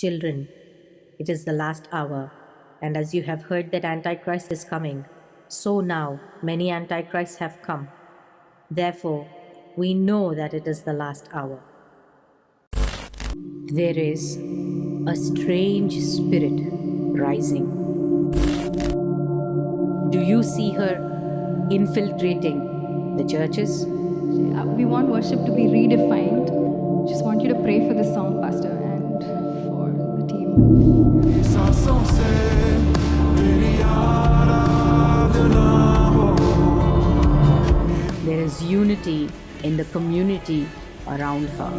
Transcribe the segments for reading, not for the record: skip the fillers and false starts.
Children, it is the last hour, and as you have heard that Antichrist is coming, so now many Antichrists have come. Therefore, we know that it is the last hour. There is a strange spirit rising. Do you see her infiltrating the churches? We want worship to be redefined. Just want you to pray for this song, Pastor, and for the team. There is unity in the community around her.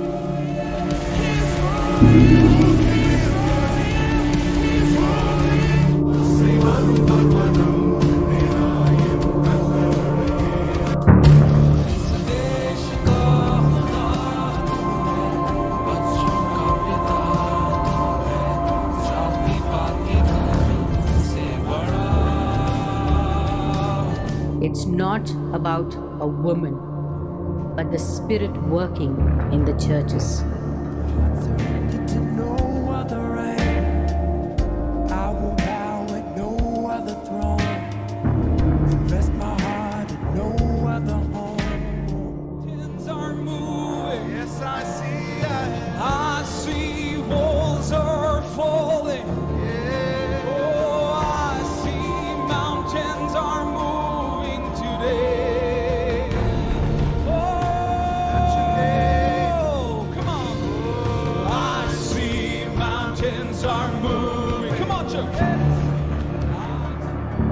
It's not about a woman, but the Spirit working in the churches.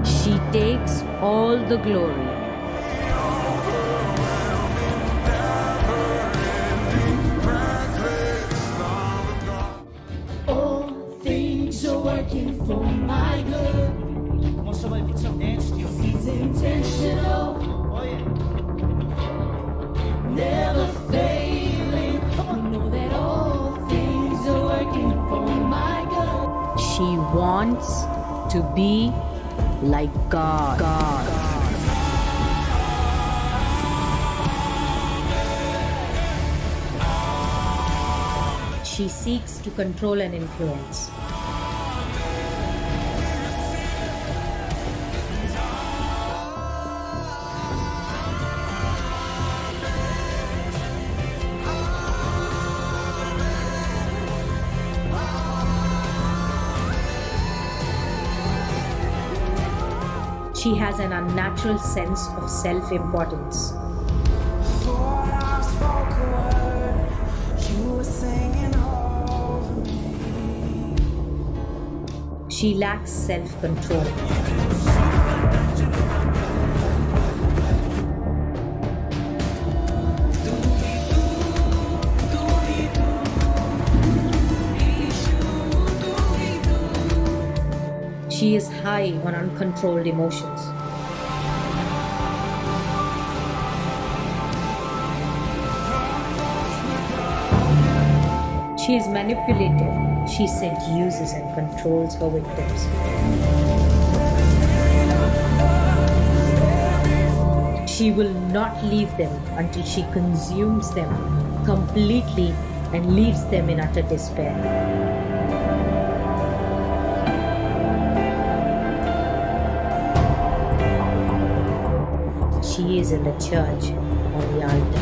She takes all the glory. All things are working for my good. Come on, somebody put some dance to your feet. He's intentional, Oh yeah. never failing. We know that all things are working for my good. She wants to be like God. She seeks to control and influence. She has an unnatural sense of self-importance. She lacks self-control. She is high on uncontrolled emotions. She is manipulative. She seduces and controls her victims. She will not leave them until she consumes them completely and leaves them in utter despair. She is in the church on the altar.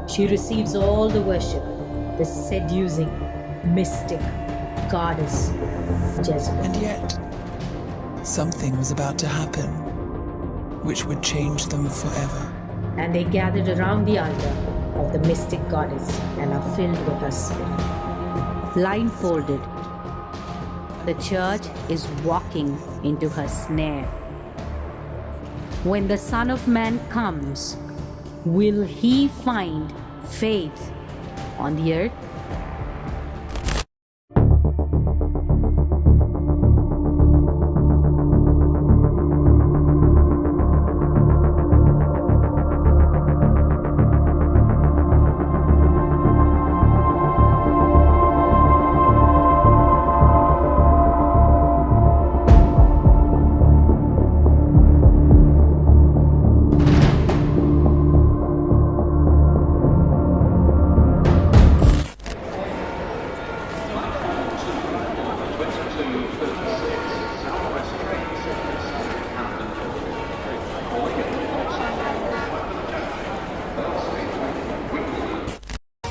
She receives all the worship, the seducing, mystic goddess Jezebel. And yet, something was about to happen, which would change them forever. And they gathered around the altar of the mystic goddess and are filled with her spirit. Blindfolded, the church is walking into her snare. When the Son of Man comes, will he find faith on the earth?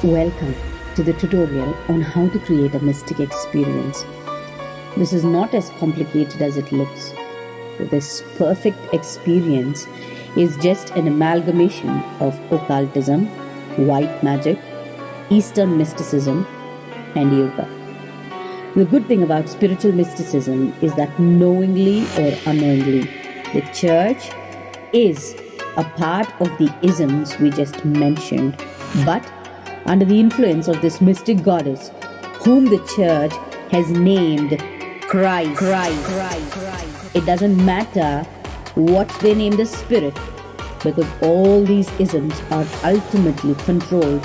Welcome to the tutorial on how to create a mystic experience. This is not as complicated as it looks. This perfect experience is just an amalgamation of occultism, white magic, Eastern mysticism, and yoga. The good thing about spiritual mysticism is that knowingly or unknowingly, the church is a part of the isms we just mentioned, but under the influence of this mystic goddess, whom the church has named Christ. It doesn't matter what they name the spirit, because all these isms are ultimately controlled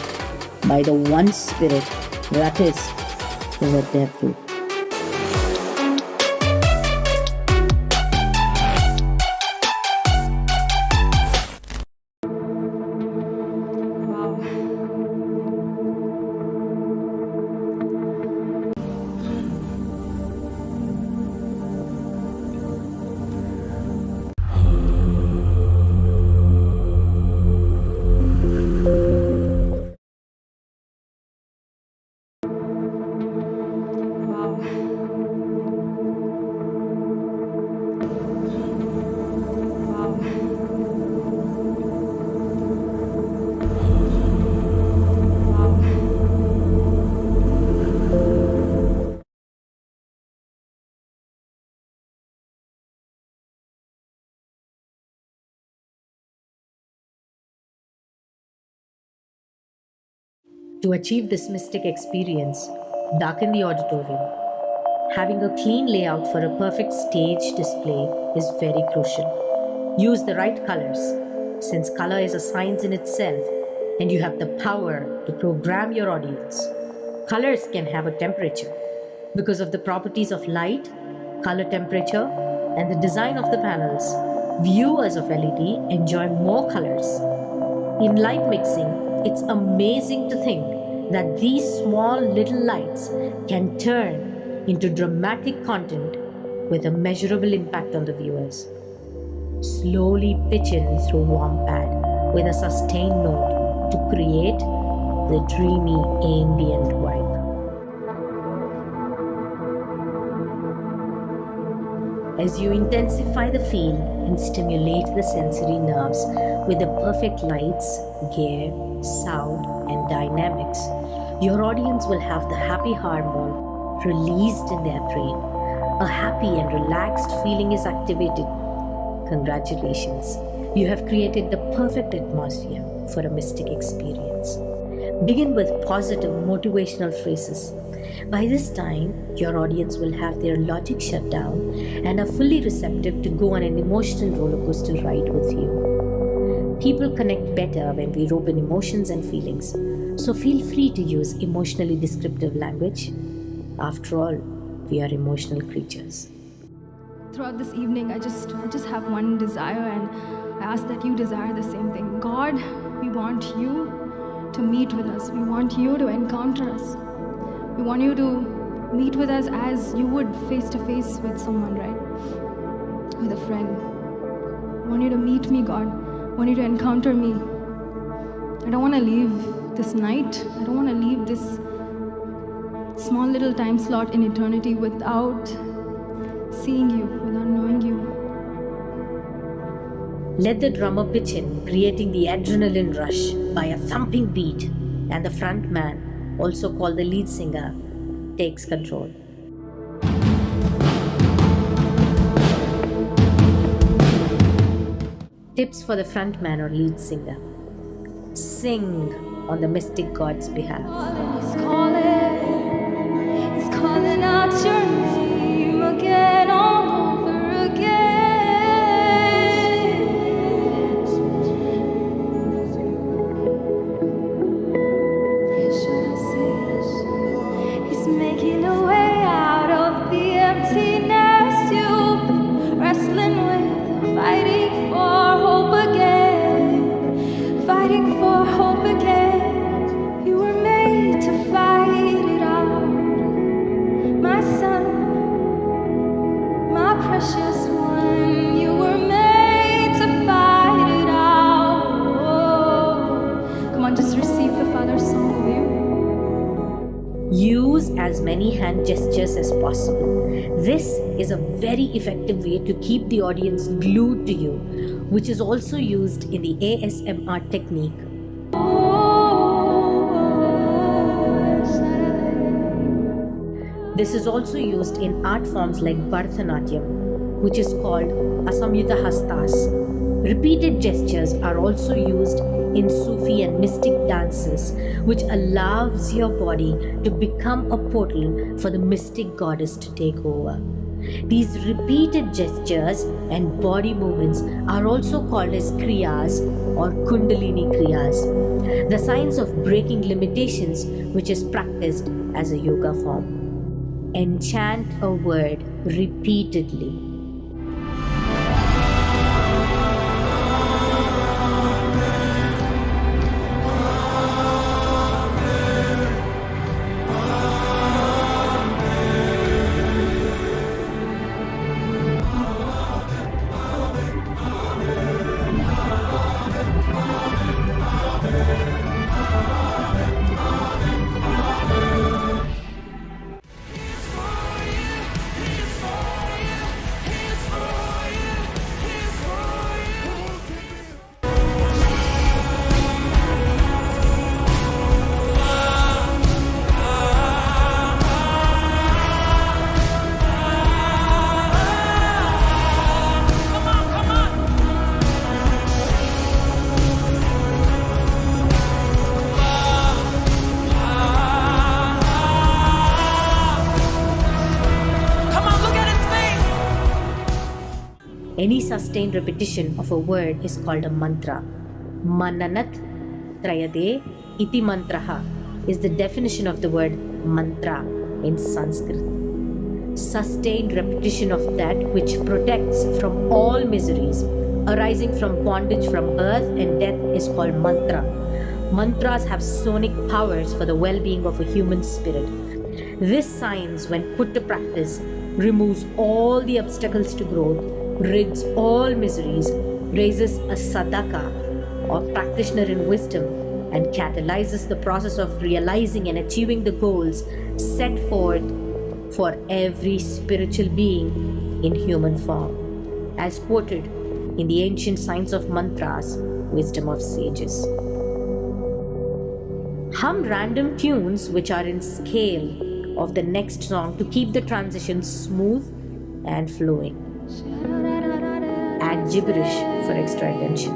by the one spirit, that is, the devil. To achieve this mystic experience, darken the auditorium. Having a clean layout for a perfect stage display is very crucial. Use the right colors, since color is a science in itself and you have the power to program your audience. Colors can have a temperature. Because of the properties of light, color temperature, and the design of the panels, viewers of LED enjoy more colors. In light mixing, it's amazing to think that these small little lights can turn into dramatic content with a measurable impact on the viewers. Slowly pitch in through warm pad with a sustained note to create the dreamy ambient vibe. As you intensify the feel and stimulate the sensory nerves with the perfect lights, gear, sound, and dynamics, your audience will have the happy hormone released in their brain. A happy and relaxed feeling is activated. Congratulations, you have created the perfect atmosphere for a mystic experience. Begin with positive motivational phrases. By this time, your audience will have their logic shut down and are fully receptive to go on an emotional roller coaster ride with you. People connect better when we rope in emotions and feelings, so feel free to use emotionally descriptive language. After all, we are emotional creatures. Throughout this evening, I just have one desire, and I ask that you desire the same thing. God, we want you to meet with us. We want you to encounter us. We want you to meet with us as you would face to face with someone, right? With a friend. I want you to meet me, God. I want you to encounter me. I don't want to leave this night. I don't want to leave this small little time slot in eternity without seeing you, without knowing you. Let the drummer pitch in, creating the adrenaline rush by a thumping beat, and the front man, also called the lead singer, takes control. Tips for the front man or lead singer. Sing on the mystic god's behalf. He's calling out your name again, all over again. He's making a way out of the emptiness you've been wrestling with, fighting for hope again, fighting for hope again. You were made to fight. hand gestures as possible. This is a very effective way to keep the audience glued to you, which is also used in the ASMR technique. This is also used in art forms like Bharatanatyam, which is called Asamyuta Hastas. Repeated gestures are also used in Sufi and mystic dances, which allows your body to become a portal for the mystic goddess to take over. These repeated gestures and body movements are also called as Kriyas or Kundalini Kriyas, the science of breaking limitations, which is practiced as a yoga form. Enchant a word repeatedly. Any sustained repetition of a word is called a mantra. Mananat trayade iti mantraha is the definition of the word mantra in Sanskrit. Sustained repetition of that which protects from all miseries arising from bondage from birth and death is called mantra. Mantras have sonic powers for the well-being of a human spirit. This science, when put to practice, removes all the obstacles to growth, rids all miseries, raises a sadhaka or practitioner in wisdom, and catalyzes the process of realizing and achieving the goals set forth for every spiritual being in human form, as quoted in the ancient science of mantras, wisdom of sages. Hum random tunes which are in scale of the next song to keep the transition smooth and flowing. Add gibberish for extra attention.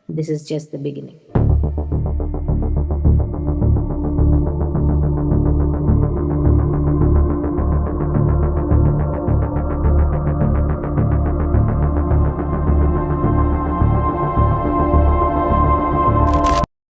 This is just the beginning.